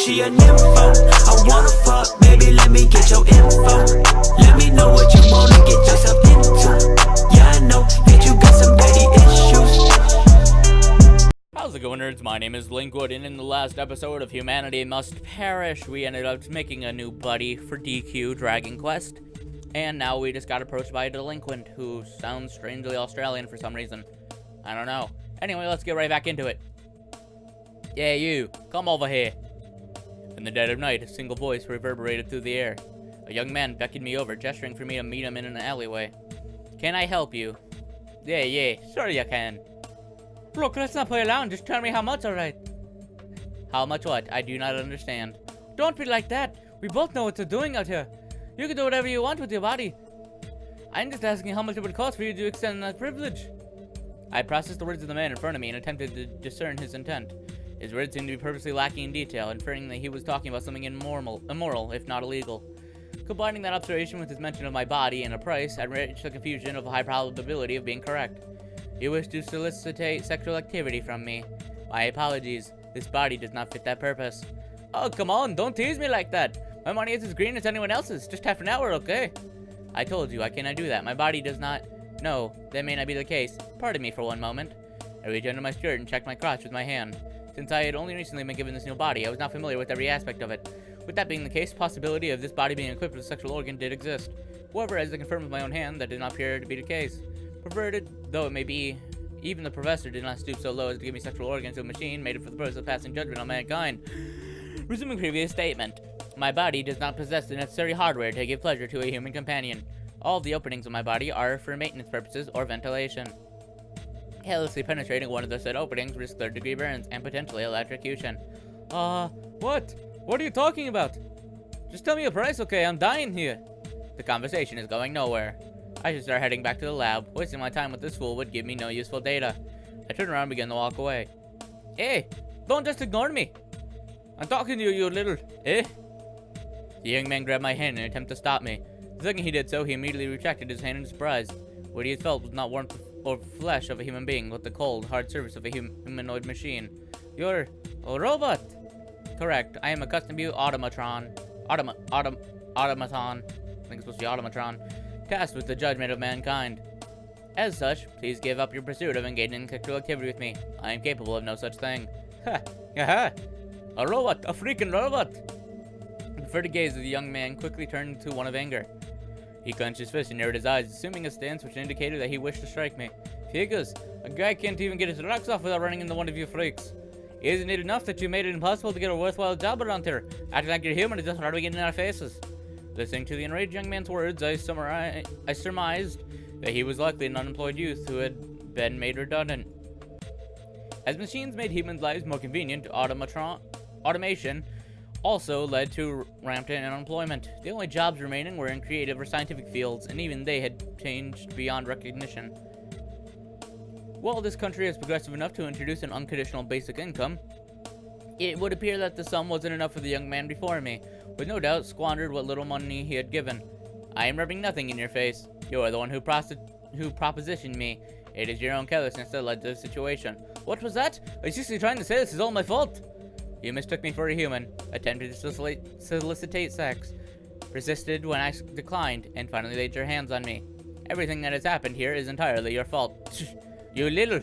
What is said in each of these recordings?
she a nympho. I wanna fuck, baby, let me get your info. Let me know what you wanna get yourself into. Yeah, I know that you got some daddy issues. How's it going, nerds? My name is Linkwood, and in the last episode of Humanity Must Perish, we ended up making a new buddy for DQ Dragon Quest. And now we just got approached by a delinquent who sounds strangely Australian for some reason. I don't know. Anyway, let's get right back into it. Yeah, you, come over here. In the dead of night, a single voice reverberated through the air. A young man beckoned me over, gesturing for me to meet him in an alleyway. Can I help you? Yeah, sure you can. Look, let's not play around, just tell me how much, alright? How much what? I do not understand. Don't be like that. We both know what you're doing out here. You can do whatever you want with your body. I'm just asking how much it would cost for you to extend that privilege. I processed the words of the man in front of me and attempted to discern his intent. His words seemed to be purposely lacking in detail, inferring that he was talking about something immoral, if not illegal. Combining that observation with his mention of my body and a price, I reached the conclusion of a high probability of being correct. He wished to solicit sexual activity from me. My apologies. This body does not fit that purpose. Oh, come on, don't tease me like that. My money is as green as anyone else's. Just half an hour, okay? I told you, I cannot do that. My body does not... No, that may not be the case. Pardon me for one moment. I reached under my skirt and checked my crotch with my hand. Since I had only recently been given this new body, I was not familiar with every aspect of it. With that being the case, the possibility of this body being equipped with a sexual organ did exist. However, as I confirmed with my own hand, that did not appear to be the case. Perverted though it may be, even the professor did not stoop so low as to give me sexual organs to a machine made for the purpose of passing judgment on mankind. Resuming previous statement, my body does not possess the necessary hardware to give pleasure to a human companion. All of the openings of my body are for maintenance purposes or ventilation. Carelessly penetrating one of the said openings risks third-degree burns and potentially electrocution. What? What are you talking about? Just tell me a price, okay? I'm dying here. The conversation is going nowhere. I should start heading back to the lab. Wasting my time with this fool would give me no useful data. I turned around and began to walk away. Hey, don't just ignore me. I'm talking to you, you little... The young man grabbed my hand in an attempt to stop me. The second he did so, he immediately retracted his hand in surprise. What he had felt was not warmth or flesh of a human being, but the cold, hard surface of a humanoid machine. You're a robot. Correct. I am a custom-built automaton. Automaton. I think it's supposed to be automatron. Tasked with the judgment of mankind. As such, please give up your pursuit of engaging in sexual activity with me. I am capable of no such thing. Ha! Aha! A robot! A freaking robot! The furtive gaze of the young man quickly turned into one of anger. He clenched his fist and narrowed his eyes, assuming a stance which indicated that he wished to strike me. Figures, a guy can't even get his rocks off without running into one of you freaks. Isn't it enough that you made it impossible to get a worthwhile job around here? Acting like you're human is just rubbing it in our faces. Listening to the enraged young man's words, I surmised that he was likely an unemployed youth who had been made redundant. As machines made humans' lives more convenient, automation also led to rampant unemployment. The only jobs remaining were in creative or scientific fields, and even they had changed beyond recognition. While this country is progressive enough to introduce an unconditional basic income, it would appear that the sum wasn't enough for the young man before me, with no doubt squandered what little money he had given. I am rubbing nothing in your face. You are the one who propositioned me. It is your own carelessness that led to the situation. What was that? Are you seriously trying to say this is all my fault? You mistook me for a human, attempted to solicitate sex, persisted when I declined, and finally laid your hands on me. Everything that has happened here is entirely your fault. You little...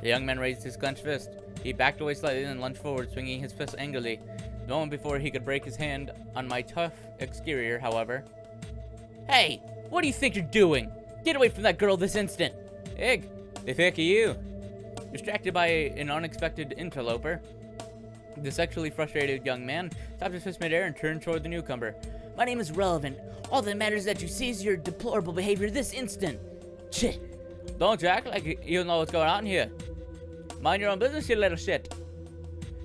The young man raised his clenched fist. He backed away slightly and lunged forward, swinging his fist angrily. The moment before he could break his hand on my tough exterior, however. Hey, what do you think you're doing? Get away from that girl this instant! Egg, the fuck are you? Distracted by an unexpected interloper, the sexually frustrated young man stopped his fist midair and turned toward the newcomer. My name is relevant. All that matters is that you cease your deplorable behavior this instant. Shit. Don't you act like you know what's going on here. Mind your own business, you little shit.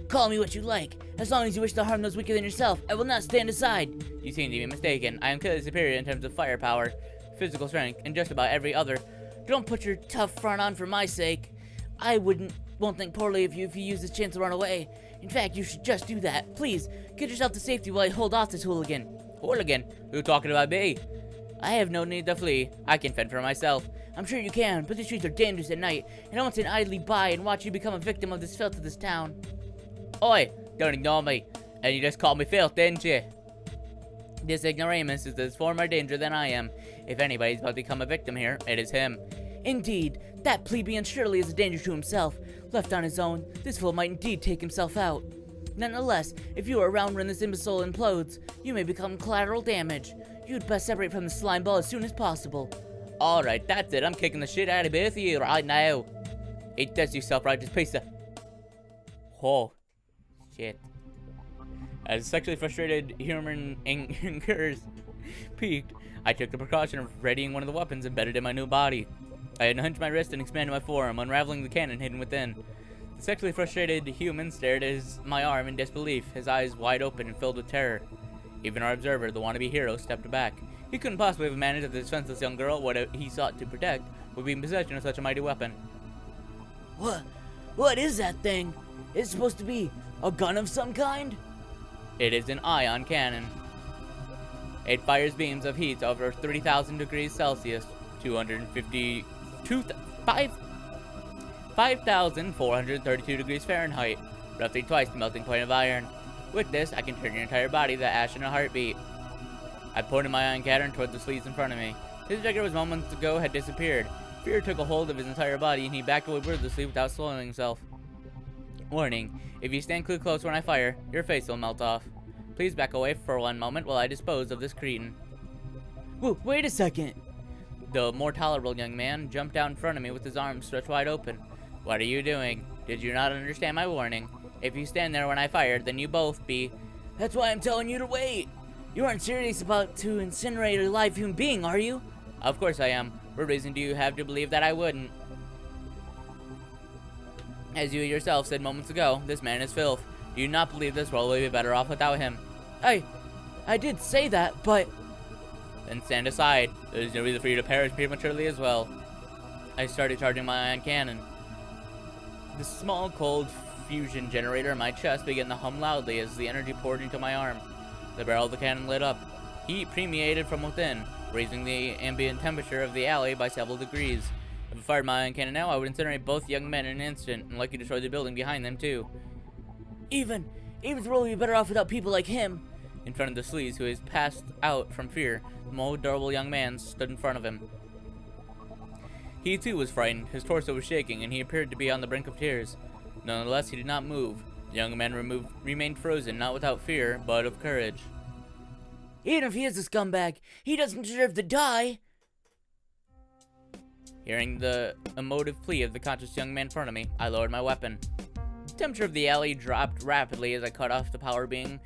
Call me what you like. As long as you wish to harm those weaker than yourself, I will not stand aside. You seem to be mistaken. I am clearly superior in terms of firepower, physical strength, and just about every other. Don't put your tough front on for my sake. I won't think poorly of you if you use this chance to run away. In fact, you should just do that. Please, get yourself to safety while I hold off this hooligan. Hooligan? Who talking about me? I have no need to flee. I can fend for myself. I'm sure you can, but the streets are dangerous at night, and I won't stand idly by and watch you become a victim of this filth of this town. Oi, don't ignore me. And you just called me filth, didn't you? This ignoramus is this far more danger than I am. If anybody's about to become a victim here, it is him. Indeed, that plebeian surely is a danger to himself. Left on his own, this fool might indeed take himself out. Nonetheless, if you are around when this imbecile implodes, you may become collateral damage. You'd best separate from the slime ball as soon as possible. Alright, that's it. I'm kicking the shit out of both of you right now. Eat this, you self-righteous piece of... Oh. Shit. As sexually frustrated human incurs peaked, I took the precaution of readying one of the weapons embedded in my new body. I unhinged my wrist and expanded my forearm, unraveling the cannon hidden within. The sexually frustrated human stared at my arm in disbelief, his eyes wide open and filled with terror. Even our observer, the wannabe hero, stepped back. He couldn't possibly have managed that the defenseless young girl, what he sought to protect, would be in possession of such a mighty weapon. What is that thing? It's supposed to be a gun of some kind? It is an ion cannon. It fires beams of heat over 30,000 degrees Celsius, 5,432 degrees Fahrenheit, roughly twice the melting point of iron. With this, I can turn your entire body to ash in a heartbeat. I pointed my ion cannon toward the sleeves in front of me. His vigor was moments ago had disappeared. Fear took a hold of his entire body, and he backed away wordlessly without slowing himself. Warning, if you stand too close when I fire, your face will melt off. Please back away for one moment while I dispose of this cretin. Wait a second. The more tolerable young man jumped out in front of me with his arms stretched wide open. What are you doing? Did you not understand my warning? If you stand there when I fire, then you both be... That's why I'm telling you to wait. You aren't serious about to incinerate a live human being, are you? Of course I am. What reason do you have to believe that I wouldn't? As you yourself said moments ago, this man is filth. Do you not believe this world will be better off without him? I did say that, but... Then stand aside. There's no reason for you to perish prematurely as well. I started charging my ion cannon. The small, cold fusion generator in my chest began to hum loudly as the energy poured into my arm. The barrel of the cannon lit up. Heat permeated from within, raising the ambient temperature of the alley by several degrees. If I fired my ion cannon now, I would incinerate both young men in an instant, and likely destroy the building behind them too. Even the world would be better off without people like him. In front of the sleaze, who is passed out from fear, the more adorable young man stood in front of him. He too was frightened. His torso was shaking, and he appeared to be on the brink of tears. Nonetheless, he did not move. The young man remained frozen, not without fear, but of courage. Even if he is a scumbag, he doesn't deserve to die. Hearing the emotive plea of the conscious young man in front of me, I lowered my weapon. The temperature of the alley dropped rapidly as I cut off the power being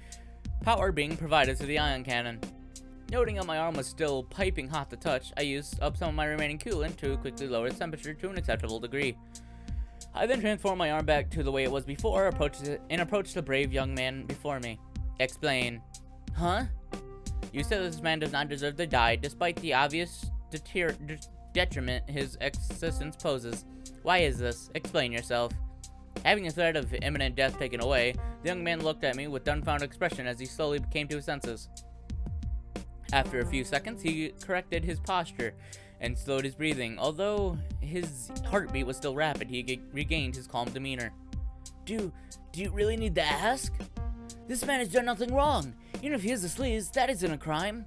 provided to the ion cannon. Noting that my arm was still piping hot to touch, I used up some of my remaining coolant to quickly lower its temperature to an acceptable degree. I then transformed my arm back to the way it was before, approached the brave young man before me. Explain. Huh? You said this man does not deserve to die, despite the obvious detriment his existence poses. Why is this? Explain yourself. Having the threat of imminent death taken away, the young man looked at me with dumbfounded expression as he slowly came to his senses. After a few seconds, he corrected his posture and slowed his breathing. Although his heartbeat was still rapid, he regained his calm demeanor. Do you really need to ask? This man has done nothing wrong. Even if he is a sleaze, that isn't a crime.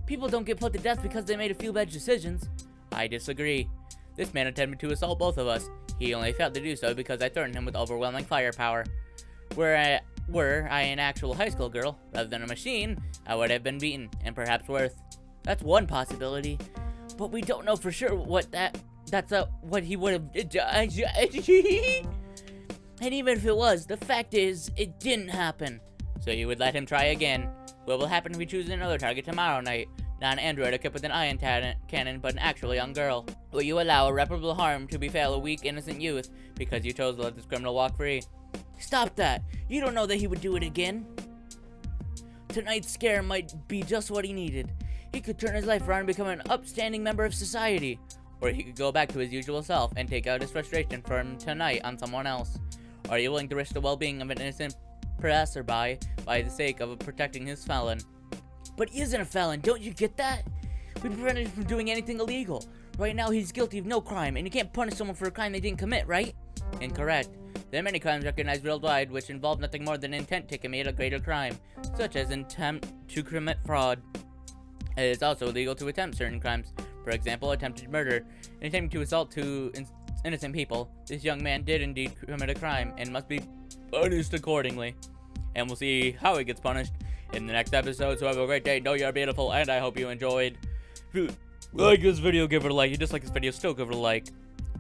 People don't get put to death because they made a few bad decisions. I disagree. This man attempted to assault both of us. He only failed to do so because I threatened him with overwhelming firepower. Were I an actual high school girl, rather than a machine, I would have been beaten, and perhaps worse. That's one possibility, but we don't know for sure what he would have done. And even if it was, the fact is, it didn't happen. So you would let him try again. What will happen if we choose another target tomorrow night? Not an android equipped with an ion cannon, but an actual young girl. Will you allow irreparable harm to befall a weak, innocent youth because you chose to let this criminal walk free? Stop that. You don't know that he would do it again. Tonight's scare might be just what he needed. He could turn his life around and become an upstanding member of society. Or he could go back to his usual self and take out his frustration from tonight on someone else. Are you willing to risk the well-being of an innocent passerby by the sake of protecting his felon? But he isn't a felon, don't you get that? We prevented him from doing anything illegal. Right now he's guilty of no crime, and you can't punish someone for a crime they didn't commit, right? Incorrect. There are many crimes recognized worldwide which involve nothing more than intent to commit a greater crime, such as attempt to commit fraud. It is also illegal to attempt certain crimes, for example, attempted murder, and attempting to assault two innocent people. This young man did indeed commit a crime and must be punished accordingly. And we'll see how he gets punished in the next episode. So have a great day, know you're beautiful, and I hope you enjoyed. If you like this video, give it a like. If you dislike this video, still give it a like.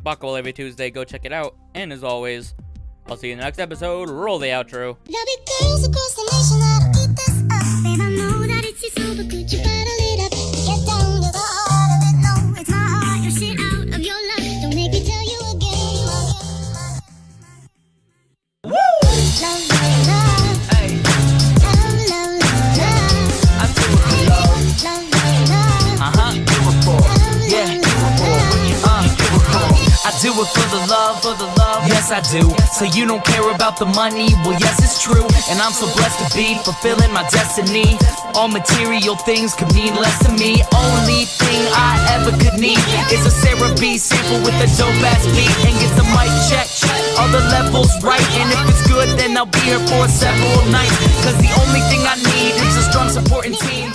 Buckle every Tuesday, go check it out. And as always, I'll see you in the next episode. Roll the outro. There'll be girls across the nation that'll eat this up. Babe, I know that it's your soul, but could you bottle it up? Get down to the heart of it, no, it's my heart. Your shit out of your love. Don't make me tell you again. Woo! Love, love, love. Hey. Love, love, love, love. I do it for love. Love, love, love. Do it for, yeah, do it for, do it for. I do it for the love, yes I do. So you don't care about the money, well yes it's true. And I'm so blessed to be fulfilling my destiny. All material things could mean less to me. Only thing I ever could need is a Sarah B sample with a dope ass beat. And get the mic check, all the levels right. And if it's good then I'll be here for several nights. Cause the only thing I need is a strong supporting team.